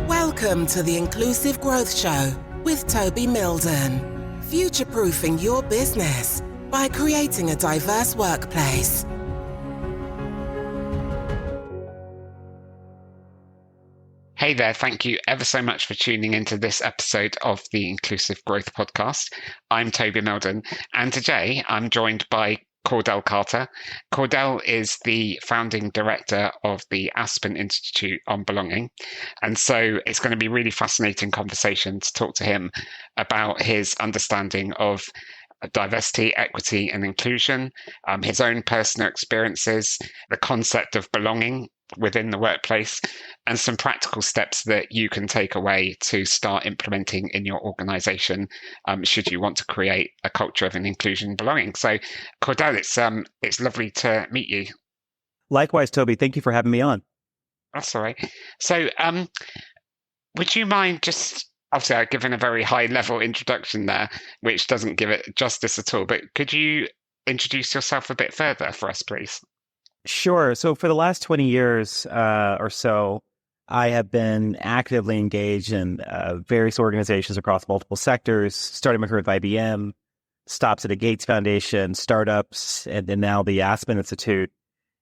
Welcome to the Inclusive Growth Show with Toby Milden. Future-proofing your business by creating a diverse workplace. Hey there, thank you ever so much for tuning into this episode of the Inclusive Growth Podcast. I'm Toby Milden, and today I'm joined by Cordell Carter. Cordell is the founding director of the Aspen Institute on Belonging. And so it's going to be a really fascinating conversation to talk to him about his understanding of diversity, equity, and inclusion, his own personal experiences, the concept of belonging within the workplace, and some practical steps that you can take away to start implementing in your organization should you want to create a culture of an inclusion and belonging. So, Cordell, it's lovely to meet you. Likewise, Toby. Thank you for having me on. That's all right. So, would you mind just, obviously I've given a very high-level introduction there, which doesn't give it justice at all, but could you introduce yourself a bit further for us, please? Sure. So for the last 20 years or so, I have been actively engaged in various organizations across multiple sectors, starting my career with IBM, stops at the Gates Foundation, startups, and then now the Aspen Institute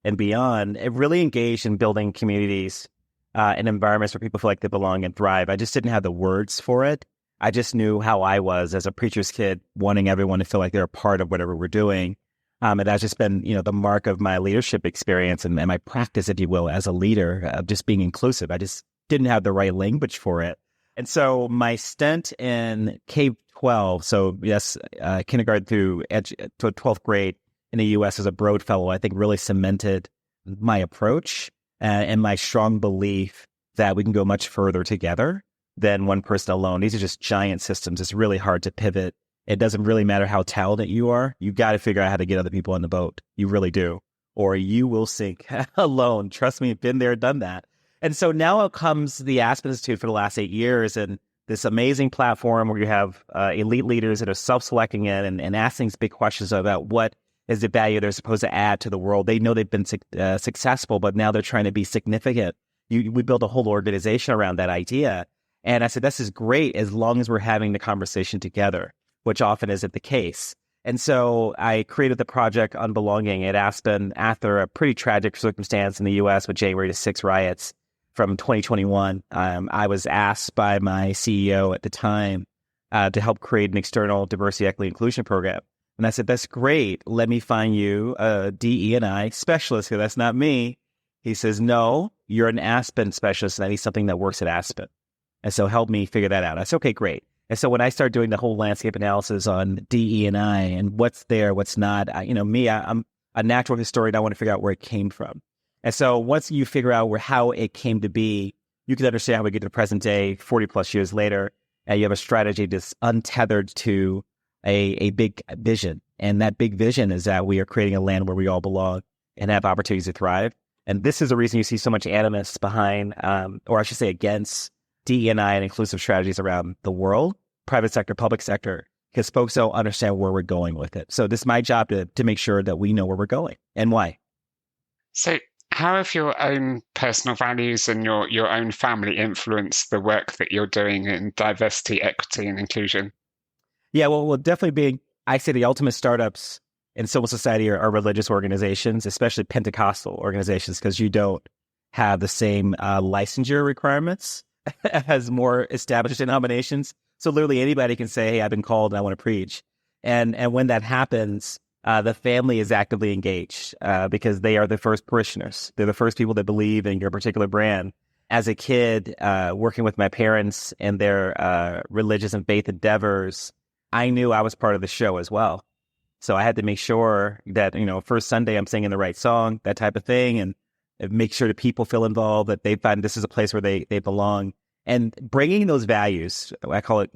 and beyond. It really engaged in building communities and environments where people feel like they belong and thrive. I just didn't have the words for it. I just knew how I was as a preacher's kid, wanting everyone to feel like they're a part of whatever we're doing. And that's just been, the mark of my leadership experience and my practice, if you will, as a leader of just being inclusive. I just didn't have the right language for it. And so my stint in K-12, so yes, kindergarten through to 12th grade in the U.S. as a Broad Fellow, I think really cemented my approach and my strong belief that we can go much further together than one person alone. These are just giant systems. It's really hard to pivot. It doesn't really matter how talented you are. You got to figure out how to get other people on the boat. You really do. Or you will sink alone. Trust me, I've been there, done that. And so now comes the Aspen Institute for the last 8 years and this amazing platform where you have elite leaders that are self-selecting it and asking these big questions about what is the value they're supposed to add to the world. They know they've been successful, but now they're trying to be significant. We built a whole organization around that idea. And I said, this is great as long as we're having the conversation together, which often isn't the case. And so I created the project on belonging at Aspen after a pretty tragic circumstance in the U.S. with January 6 riots from 2021. I was asked by my CEO at the time to help create an external diversity, equity, inclusion program. And I said, that's great. Let me find you a DE&I specialist, because that's not me. He says, no, you're an Aspen specialist, and I need something that works at Aspen. And so help me figure that out. I said, okay, great. And so when I started doing the whole landscape analysis on DE&I and what's there, what's not, I'm a natural historian. I want to figure out where it came from. And so once you figure out how it came to be, you can understand how we get to the present day, 40 plus years later, and you have a strategy that's untethered to a big vision. And that big vision is that we are creating a land where we all belong and have opportunities to thrive. And this is the reason you see so much animus behind, or I should say against, DE&I and inclusive strategies around the world, private sector, public sector, because folks don't understand where we're going with it. So this is my job to make sure that we know where we're going and why. So how have your own personal values and your own family influenced the work that you're doing in diversity, equity, and inclusion? Yeah, well, definitely being, I say the ultimate startups in civil society are religious organizations, especially Pentecostal organizations, because you don't have the same licensure requirements as more established denominations. So literally anybody can say, hey, I've been called and I want to preach. And when that happens, the family is actively engaged because they are the first parishioners. They're the first people that believe in your particular brand. As a kid, working with my parents and their religious and faith endeavors, I knew I was part of the show as well. So I had to make sure that, first Sunday I'm singing the right song, that type of thing, and make sure that people feel involved, that they find this is a place where they belong. And bringing those values, I call it,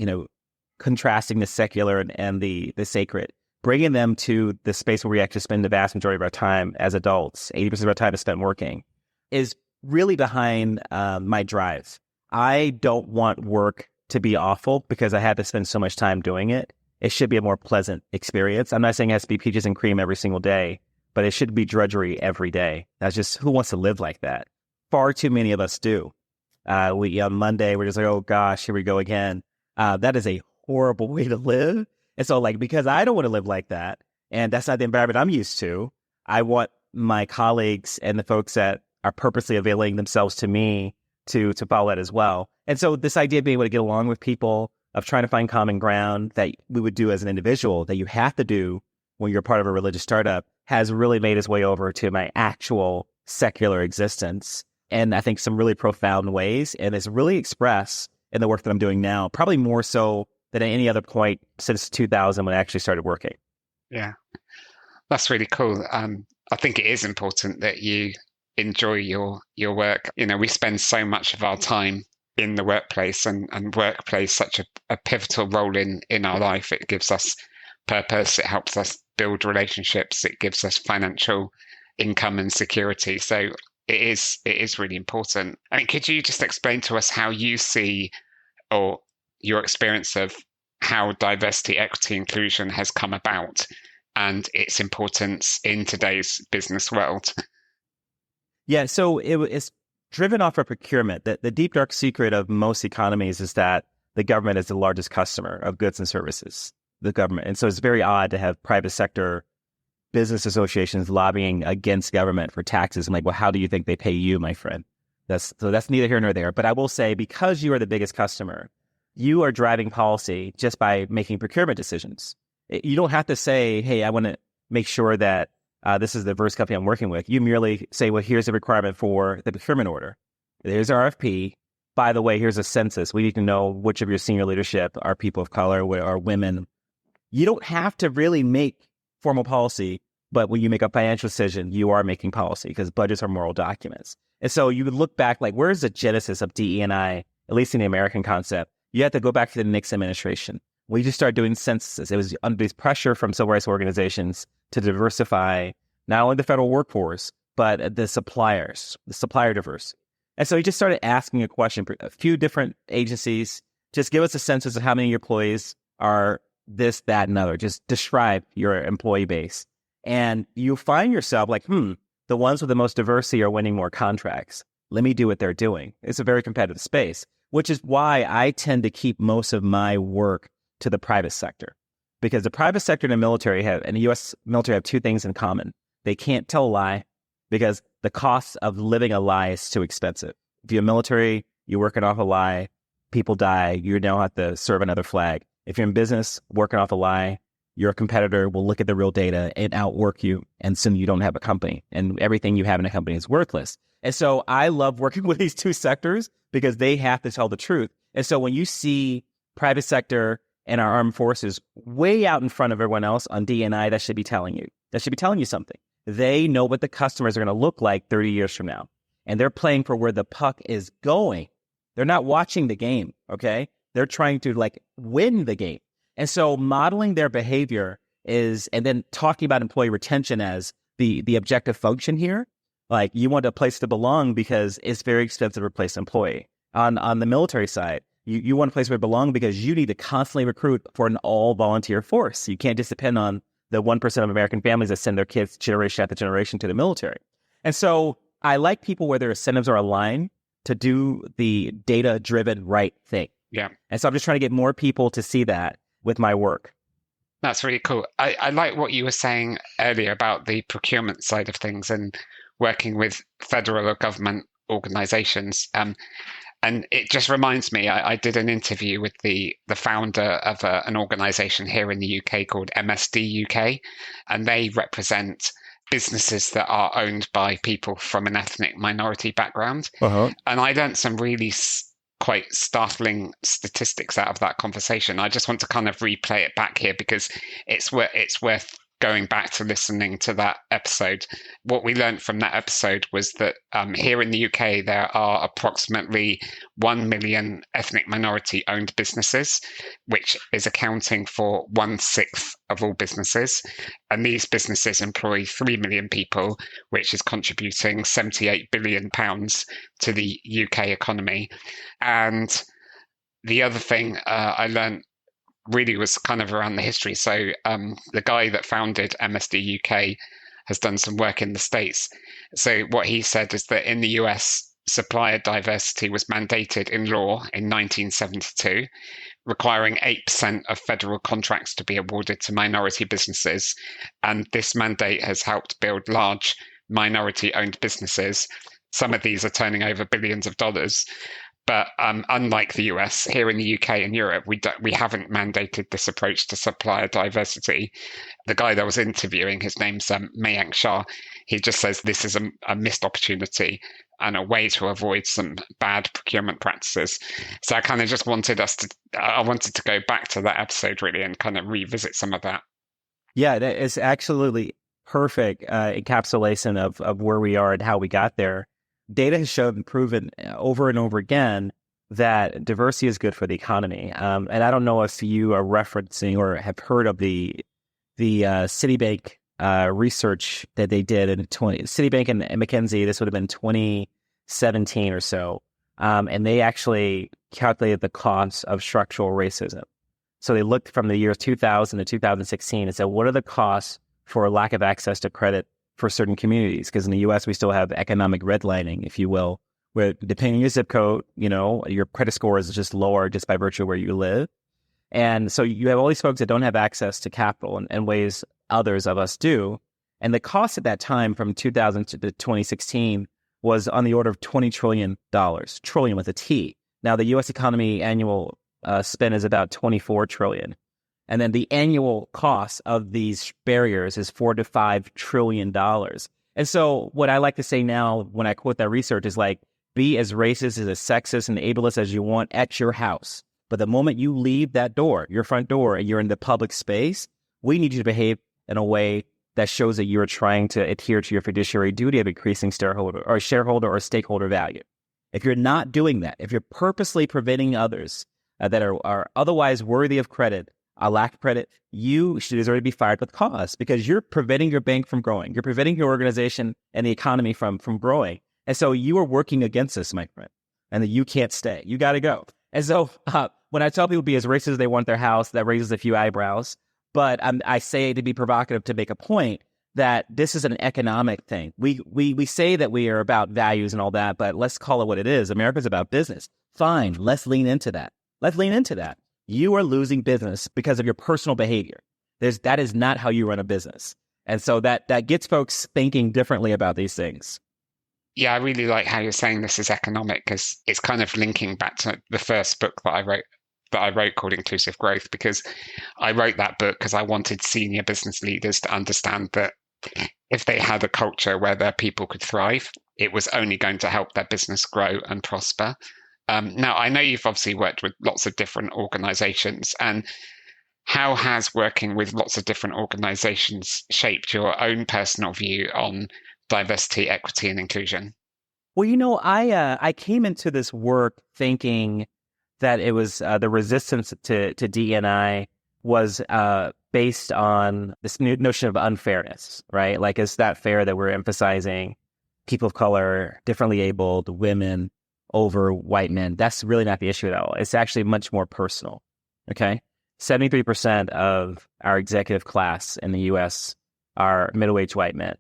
contrasting the secular and the sacred, bringing them to the space where we actually spend the vast majority of our time as adults, 80% of our time is spent working, is really behind my drive. I don't want work to be awful because I had to spend so much time doing it. It should be a more pleasant experience. I'm not saying it has to be peaches and cream every single day, but it should be drudgery every day. That's just, who wants to live like that? Far too many of us do. On Monday, we're just like, oh gosh, here we go again. That is a horrible way to live. And so like, because I don't want to live like that, and that's not the environment I'm used to, I want my colleagues and the folks that are purposely availing themselves to me to follow that as well. And so this idea of being able to get along with people, of trying to find common ground that we would do as an individual, that you have to do when you're part of a religious startup, has really made its way over to my actual secular existence. And I think some really profound ways, and it's really expressed in the work that I'm doing now, probably more so than at any other point since 2000 when I actually started working. Yeah, that's really cool. I think it is important that you enjoy your work. You know, we spend so much of our time in the workplace, and work plays such a pivotal role in our life. It gives us purpose, it helps us build relationships, it gives us financial income and security. So it is really important. I mean, could you just explain to us how you see, or your experience of how diversity, equity, inclusion has come about and its importance in today's business world? Yeah, so it's driven off of procurement. The deep, dark secret of most economies is that the government is the largest customer of goods and services, the government. And so it's very odd to have private sector business associations lobbying against government for taxes. I'm like, well, how do you think they pay you, my friend? That's neither here nor there. But I will say, because you are the biggest customer, you are driving policy just by making procurement decisions. You don't have to say, hey, I want to make sure that this is the diverse company I'm working with. You merely say, well, here's the requirement for the procurement order. There's RFP. By the way, here's a census. We need to know which of your senior leadership are people of color or are women. You don't have to really make formal policy, but when you make a financial decision, you are making policy because budgets are moral documents. And so you would look back, like, where's the genesis of DE&I, at least in the American concept? You have to go back to the Nixon administration. We just started doing censuses. It was under this pressure from civil rights organizations to diversify not only the federal workforce, but the suppliers, the supplier diversity. And so he just started asking a question, a few different agencies, just give us a census of how many employees are this, that, and other. Just describe your employee base. And you find yourself like, the ones with the most diversity are winning more contracts. Let me do what they're doing. It's a very competitive space, which is why I tend to keep most of my work to the private sector. Because the private sector and the military and the U.S. military have two things in common. They can't tell a lie because the cost of living a lie is too expensive. If you're military, you're working off a lie, people die, you now have to serve another flag. If you're in business, working off a lie, your competitor will look at the real data and outwork you, and soon you don't have a company, and everything you have in a company is worthless. And so I love working with these two sectors because they have to tell the truth. And so when you see private sector and our armed forces way out in front of everyone else on D&I, that should be telling you something. They know what the customers are going to look like 30 years from now, and they're playing for where the puck is going. They're not watching the game, okay? They're trying to win the game. And so modeling their behavior is, and then talking about employee retention as the objective function here. Like, you want a place to belong because it's very expensive to replace an employee. On the military side, you want a place where you belong because you need to constantly recruit for an all-volunteer force. You can't just depend on the 1% of American families that send their kids generation after generation to the military. And so I like people where their incentives are aligned to do the data-driven right thing. Yeah. And so I'm just trying to get more people to see that with my work. That's really cool. I like what you were saying earlier about the procurement side of things and working with federal or government organizations. And it just reminds me, I did an interview with the founder of an organization here in the UK called MSD UK, and they represent businesses that are owned by people from an ethnic minority background. Uh-huh. And I learned some really quite startling statistics out of that conversation. I just want to kind of replay it back here because it's worth going back to listening to that episode. What we learned from that episode was that here in the UK, there are approximately 1 million ethnic minority owned businesses, which is accounting for 1/6 of all businesses. And these businesses employ 3 million people, which is contributing £78 billion to the UK economy. And the other thing I learned really was kind of around the history. So the guy that founded MSD UK has done some work in the States. So what he said is that in the US, supplier diversity was mandated in law in 1972, requiring 8% of federal contracts to be awarded to minority businesses. And this mandate has helped build large minority-owned businesses. Some of these are turning over billions of dollars. But unlike the US, here in the UK and Europe, we haven't mandated this approach to supplier diversity. The guy that I was interviewing, his name's Mayank Shah, he just says this is a missed opportunity and a way to avoid some bad procurement practices. So I kind of just wanted to go back to that episode really and kind of revisit some of that. Yeah, that is absolutely perfect encapsulation of where we are and how we got there. Data has shown and proven over and over again that diversity is good for the economy. And I don't know if you are referencing or have heard of the Citibank research that they did in Citibank and McKinsey. This would have been 2017 or so. And they actually calculated the cost of structural racism. So they looked from the years 2000 to 2016 and said, what are the costs for lack of access to credit for certain communities? Because in the U.S., we still have economic redlining, if you will, where depending on your zip code, your credit score is just lower just by virtue of where you live. And so you have all these folks that don't have access to capital in ways others of us do. And the cost at that time from 2000 to 2016 was on the order of $20 trillion, trillion with a T. Now, the U.S. economy annual spend is about $24 trillion. And then the annual cost of these barriers is $4 to $5 trillion. And so what I like to say now when I quote that research is like, be as racist, as sexist, and ableist as you want at your house. But the moment you leave that door, your front door, and you're in the public space, we need you to behave in a way that shows that you're trying to adhere to your fiduciary duty of increasing shareholder or stakeholder value. If you're not doing that, if you're purposely preventing others that are otherwise worthy of credit, lack credit, you should already be fired with cause because you're preventing your bank from growing. You're preventing your organization and the economy from growing. And so you are working against us, my friend, and that you can't stay. You got to go. And so when I tell people be as racist as they want their house, that raises a few eyebrows. But I say to be provocative to make a point that this is an economic thing. We say that we are about values and all that, but let's call it what it is. America's about business. Fine. Let's lean into that. You are losing business because of your personal behavior. That is not how you run a business. And so that gets folks thinking differently about these things. Yeah, I really like how you're saying this is economic because it's kind of linking back to the first book that I wrote called Inclusive Growth, because I wrote that book because I wanted senior business leaders to understand that if they had a culture where their people could thrive, it was only going to help their business grow and prosper. Now, I know you've obviously worked with lots of different organizations, and how has working with lots of different organizations shaped your own personal view on diversity, equity, and inclusion? Well, I came into this work thinking that it was the resistance to D&I was based on this new notion of unfairness, right? Like, is that fair that we're emphasizing people of color, differently abled, women over white men? That's really not the issue at all. It's actually much more personal, okay? 73% of our executive class in the U.S. are middle-aged white men.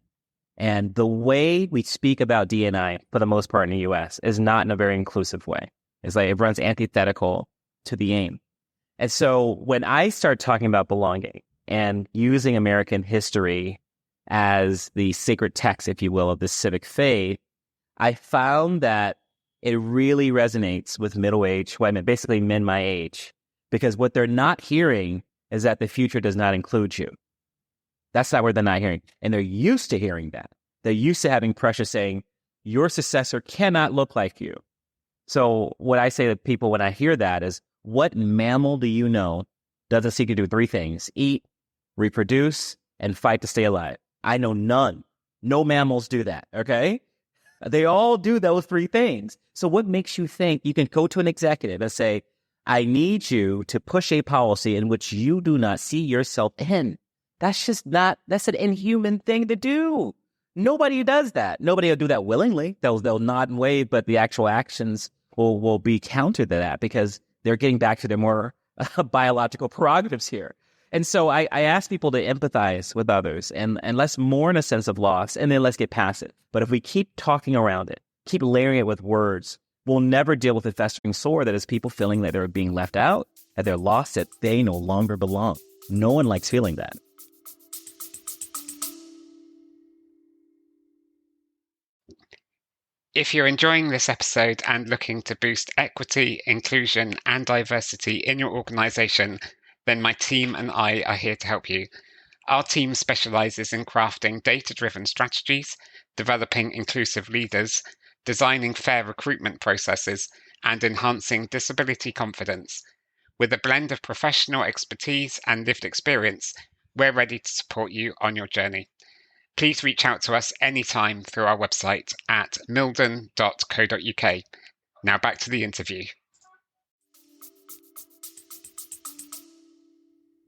And the way we speak about D&I, for the most part in the U.S., is not in a very inclusive way. It's like it runs antithetical to the aim. And so when I start talking about belonging and using American history as the sacred text, if you will, of the civic faith, I found that it really resonates with middle-aged white men, basically men my age, because what they're not hearing is that the future does not include you. That's not what they're not hearing. And they're used to hearing that. They're used to having pressure saying, your successor cannot look like you. So what I say to people when I hear that is, what mammal do you know doesn't seek to do three things: eat, reproduce, and fight to stay alive? I know none. No mammals do that, okay? They all do those three things. So what makes you think you can go to an executive and say, I need you to push a policy in which you do not see yourself in? That's an inhuman thing to do. Nobody does that. Nobody will do that willingly. They'll nod and wave, but the actual actions will be counter to that because they're getting back to their more biological prerogatives here. And so I ask people to empathize with others and let's mourn a sense of loss and then let's get past it. But if we keep talking around it, keep layering it with words, we'll never deal with the festering sore that is people feeling that they're being left out, that they're lost, that they no longer belong. No one likes feeling that. If you're enjoying this episode and looking to boost equity, inclusion, and diversity in your organization, then my team and I are here to help you. Our team specializes in crafting data-driven strategies, developing inclusive leaders, designing fair recruitment processes, and enhancing disability confidence. With a blend of professional expertise and lived experience, we're ready to support you on your journey. Please reach out to us anytime through our website at milden.co.uk. Now back to the interview.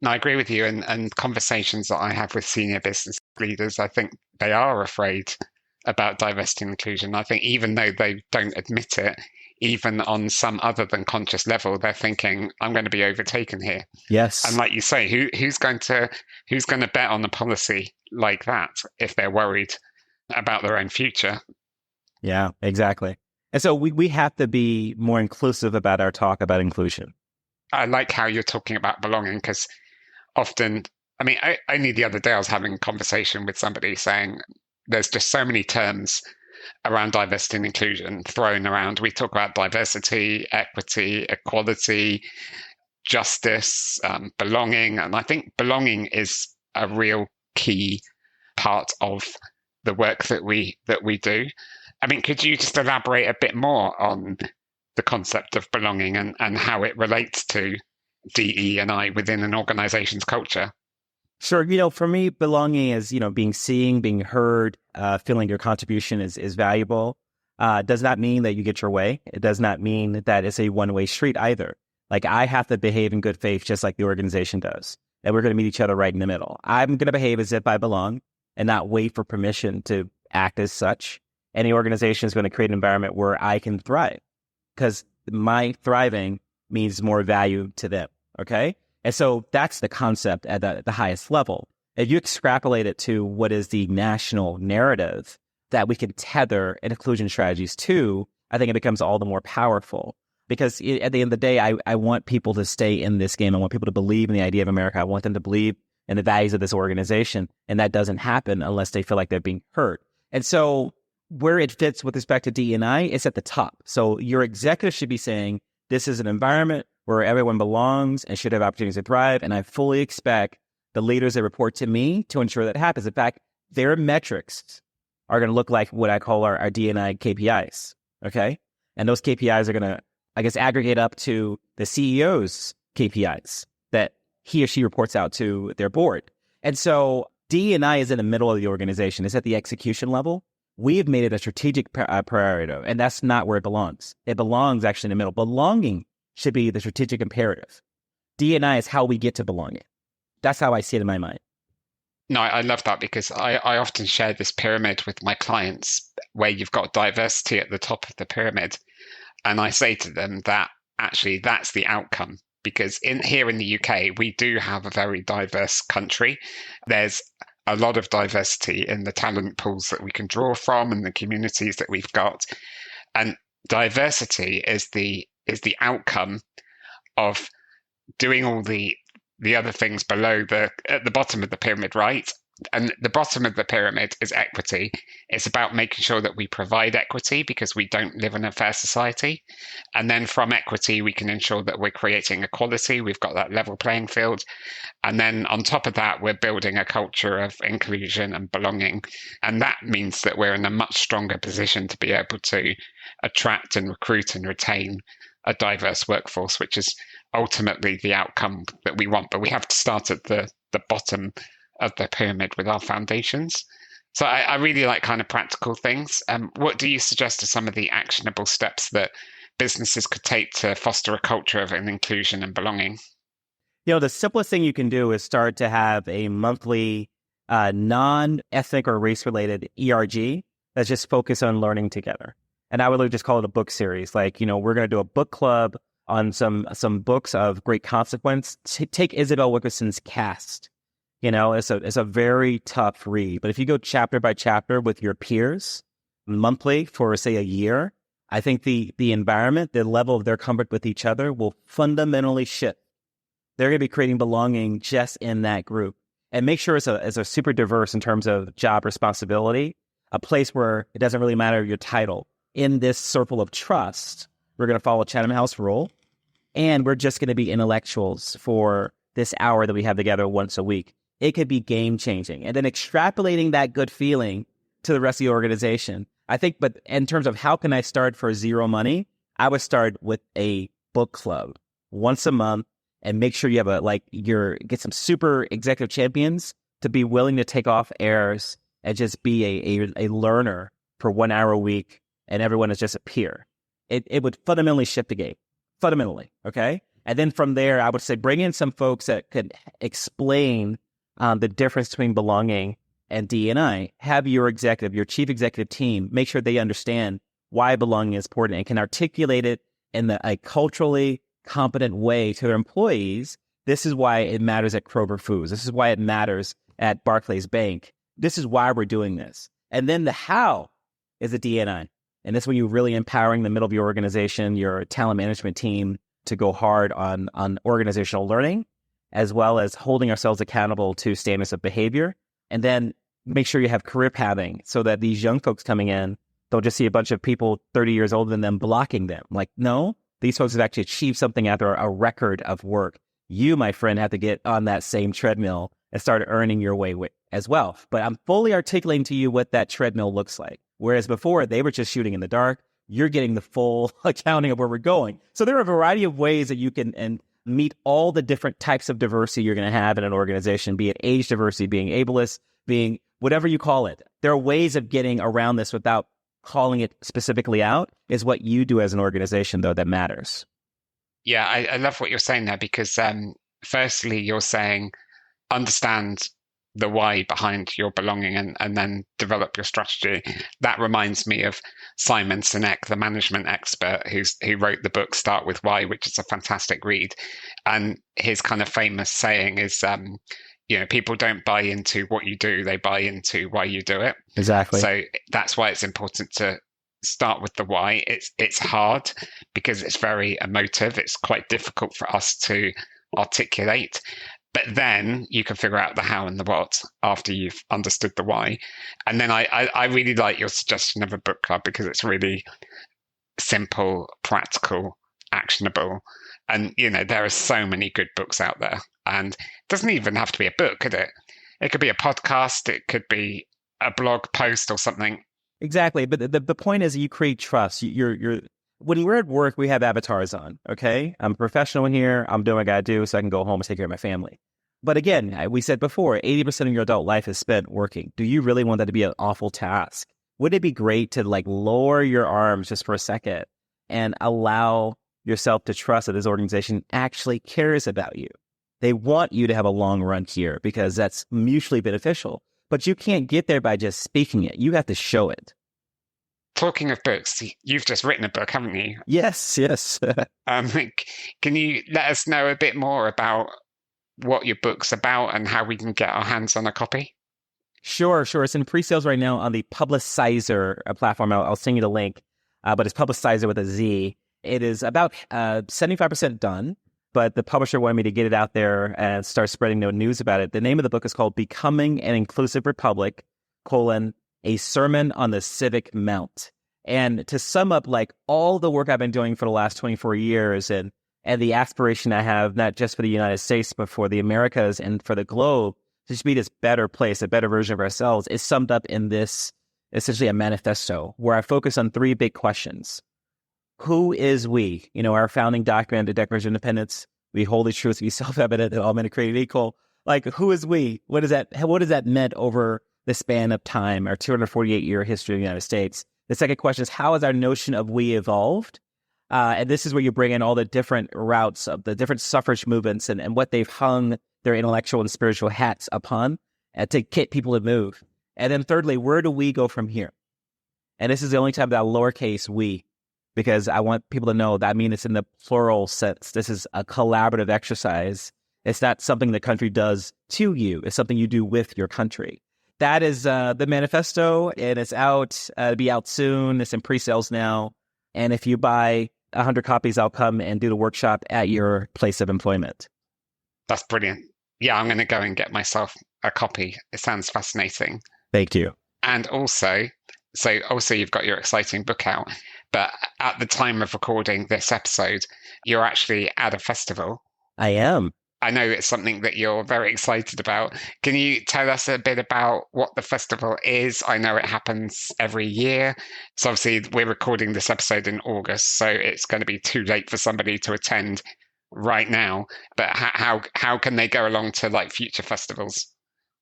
No, I agree with you. And conversations that I have with senior business leaders, I think they are afraid about diversity and inclusion. I think even though they don't admit it, even on some other than conscious level, they're thinking, I'm going to be overtaken here. Yes. And like you say, who's going to bet on a policy like that if they're worried about their own future? Yeah, exactly. And so we have to be more inclusive about our talk about inclusion. I like how you're talking about belonging, because often, I mean, only the other day I was having a conversation with somebody saying there's just so many terms around diversity and inclusion thrown around. We talk about diversity, equity, equality, justice, belonging. And I think belonging is a real key part of the work that we do. I mean, could you just elaborate a bit more on the concept of belonging and how it relates to DE&I within an organization's culture? Sure. For me, belonging is, being seen, being heard, feeling your contribution is valuable. Does not mean that you get your way. It does not mean that it's a one-way street either. Like, I have to behave in good faith just like the organization does. And we're going to meet each other right in the middle. I'm going to behave as if I belong and not wait for permission to act as such. Any organization is going to create an environment where I can thrive, because my thriving means more value to them. Okay. And so that's the concept at the highest level. If you extrapolate it to what is the national narrative that we can tether inclusion strategies to, I think it becomes all the more powerful. Because at the end of the day, I want people to stay in this game. I want people to believe in the idea of America. I want them to believe in the values of this organization. And that doesn't happen unless they feel like they're being heard. And so where it fits with respect to DE&I, it's at the top. So your executive should be saying, this is an environment where everyone belongs and should have opportunities to thrive. And I fully expect the leaders that report to me to ensure that happens. In fact, their metrics are going to look like what I call our DE&I KPIs. Okay. And those KPIs are going to, aggregate up to the CEO's KPIs that he or she reports out to their board. And so DE&I is in the middle of the organization. It's at the execution level. We've made it a strategic priority, and that's not where it belongs. It belongs actually in the middle. Belonging should be the strategic imperative. DE&I is how we get to belonging. That's how I see it in my mind. No, I love that, because I often share this pyramid with my clients where you've got diversity at the top of the pyramid. And I say to them that actually that's the outcome, because here in the UK, we do have a very diverse country. There's a lot of diversity in the talent pools that we can draw from and the communities that we've got. And diversity is the outcome of doing all the other things below at the bottom of the pyramid, right? And the bottom of the pyramid is equity. It's about making sure that we provide equity because we don't live in a fair society. And then from equity, we can ensure that we're creating equality. We've got that level playing field. And then on top of that, we're building a culture of inclusion and belonging. And that means that we're in a much stronger position to be able to attract and recruit and retain a diverse workforce, which is ultimately the outcome that we want. But we have to start at the bottom of the pyramid with our foundations. So I really like kind of practical things. What do you suggest are some of the actionable steps that businesses could take to foster a culture of inclusion and belonging? The simplest thing you can do is start to have a monthly non-ethnic or race-related ERG that's just focused on learning together. And I would just call it a book series. Like, we're going to do a book club on some books of great consequence. Take Isabel Wilkerson's Caste. It's a very tough read. But if you go chapter by chapter with your peers, monthly for, say, a year, I think the environment, the level of their comfort with each other will fundamentally shift. They're going to be creating belonging just in that group. And make sure it's a super diverse in terms of job responsibility, a place where it doesn't really matter your title. In this circle of trust, we're going to follow Chatham House rule, and we're just going to be intellectuals for this hour that we have together once a week. It could be game changing. And then extrapolating that good feeling to the rest of the organization. I think, but in terms of how can I start for zero money, I would start with a book club once a month and make sure you have get some super executive champions to be willing to take off airs and just be a learner for 1 hour a week, and everyone is just a peer. It would fundamentally shift the game, fundamentally, okay? And then from there, I would say bring in some folks that could explain the difference between belonging and D&I. Have your chief executive team, make sure they understand why belonging is important and can articulate it in a culturally competent way to their employees. This is why it matters at Kroger Foods. This is why it matters at Barclays Bank. This is why we're doing this. And then the how is the D&I. And that's when you're really empowering the middle of your organization, your talent management team, to go hard on organizational learning, as well as holding ourselves accountable to standards of behavior. And then make sure you have career pathing so that these young folks coming in, they'll just see a bunch of people 30 years older than them blocking them. Like, no, these folks have actually achieved something after a record of work. You, my friend, have to get on that same treadmill and start earning your way as well. But I'm fully articulating to you what that treadmill looks like. Whereas before, they were just shooting in the dark. You're getting the full accounting of where we're going. So there are a variety of ways that you can meet all the different types of diversity you're going to have in an organization, be it age diversity, being ableist, being whatever you call it. There are ways of getting around this without calling it specifically out. Is what you do as an organization, though, that matters. Yeah, I love what you're saying there, because firstly, you're saying understand the why behind your belonging and then develop your strategy. That reminds me of Simon Sinek, the management expert who wrote the book Start With Why, which is a fantastic read. And his kind of famous saying is, people don't buy into what you do, they buy into why you do it. Exactly. So that's why it's important to start with the why. It's hard because it's very emotive. It's quite difficult for us to articulate. But then you can figure out the how and the what after you've understood the why. And then I really like your suggestion of a book club, because it's really simple, practical, actionable. And, there are so many good books out there. And it doesn't even have to be a book, could it? It could be a podcast. It could be a blog post or something. Exactly. But the point is you create trust. When we're at work, we have avatars on, okay? I'm a professional in here. I'm doing what I got to do so I can go home and take care of my family. But again, we said before, 80% of your adult life is spent working. Do you really want that to be an awful task? Wouldn't it be great to lower your arms just for a second and allow yourself to trust that this organization actually cares about you? They want you to have a long run here because that's mutually beneficial. But you can't get there by just speaking it. You have to show it. Talking of books, you've just written a book, haven't you? Yes. Can you let us know a bit more about what your book's about and how we can get our hands on a copy? Sure. It's in pre-sales right now on the Publicizer platform. I'll send you the link, but it's Publicizer with a Z. It is about 75% done, but the publisher wanted me to get it out there and start spreading no news about it. The name of the book is called Becoming an Inclusive Republic, A Sermon on the Civic Mount. And to sum up all the work I've been doing for the last 24 years and the aspiration I have, not just for the United States, but for the Americas and for the globe, to just be this better place, a better version of ourselves, is summed up in this, essentially a manifesto, where I focus on three big questions. Who is we? Our founding document, the Declaration of Independence, we hold the truth to be self-evident that all men are created equal. Who is we? What does that meant over the span of time, our 248-year history of the United States? The second question is, how has our notion of we evolved? And this is where you bring in all the different routes of the different suffrage movements and what they've hung their intellectual and spiritual hats upon to get people to move. And then thirdly, where do we go from here? And this is the only time that I'll lowercase we, because I want people to know that I mean it's in the plural sense. This is a collaborative exercise. It's not something the country does to you. It's something you do with your country. that is the manifesto, and it's out. It'll be out soon. It's in pre-sales now. And if you buy 100 copies, I'll come and do the workshop at your place of employment. That's brilliant. Yeah, I'm going to go and get myself a copy. It sounds fascinating. Thank you. And also you've got your exciting book out, but at the time of recording this episode, you're actually at a festival. I am. I know it's something that you're very excited about. Can you tell us a bit about what the festival is? I know it happens every year. So obviously we're recording this episode in August, so it's going to be too late for somebody to attend right now. But how can they go along to like future festivals?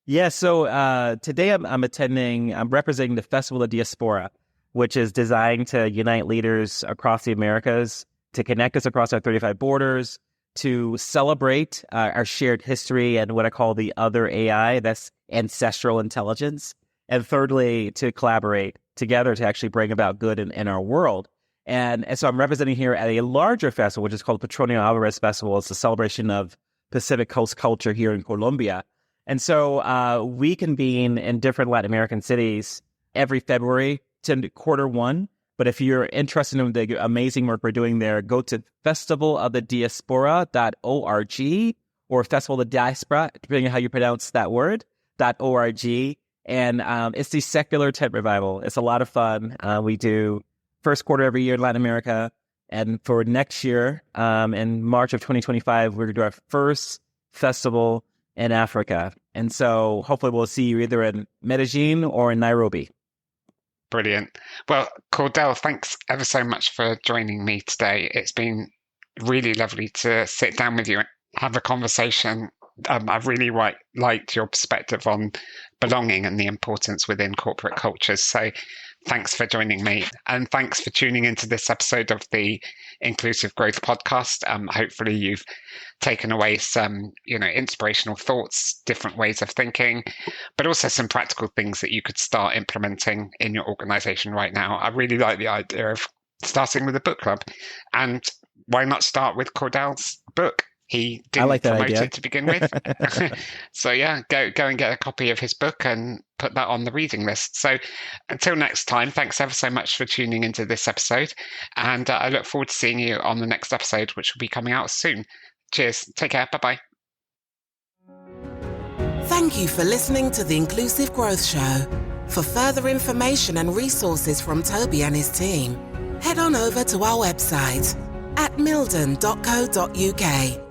Yeah, so today I'm representing the Festival of Diaspora, which is designed to unite leaders across the Americas, to connect us across our 35 borders, to celebrate our shared history and what I call the other AI, that's ancestral intelligence. And thirdly, to collaborate together to actually bring about good in our world. And so I'm representing here at a larger festival, which is called Petronio Alvarez Festival. It's a celebration of Pacific Coast culture here in Colombia. And so we convene in different Latin American cities every February to Q1. But if you're interested in the amazing work we're doing there, go to festivalofthediaspora.org or Festival of the Diaspora, depending on how you pronounce that word, .org. And it's the secular tent revival. It's a lot of fun. We do first quarter every year in Latin America. And for next year, in March of 2025, we're going to do our first festival in Africa. And so hopefully we'll see you either in Medellin or in Nairobi. Brilliant. Well, Cordell, thanks ever so much for joining me today. It's been really lovely to sit down with you and have a conversation. I've really liked your perspective on belonging and the importance within corporate cultures. So thanks for joining me. And thanks for tuning into this episode of the Inclusive Growth Podcast. Hopefully you've taken away some, inspirational thoughts, different ways of thinking, but also some practical things that you could start implementing in your organization right now. I really like the idea of starting with a book club. And why not start with Cordell's book? He didn't promote it to begin with. So yeah, go and get a copy of his book and put that on the reading list. So until next time, thanks ever so much for tuning into this episode. And I look forward to seeing you on the next episode, which will be coming out soon. Cheers. Take care. Bye-bye. Thank you for listening to the Inclusive Growth Show. For further information and resources from Toby and his team, head on over to our website at milden.co.uk.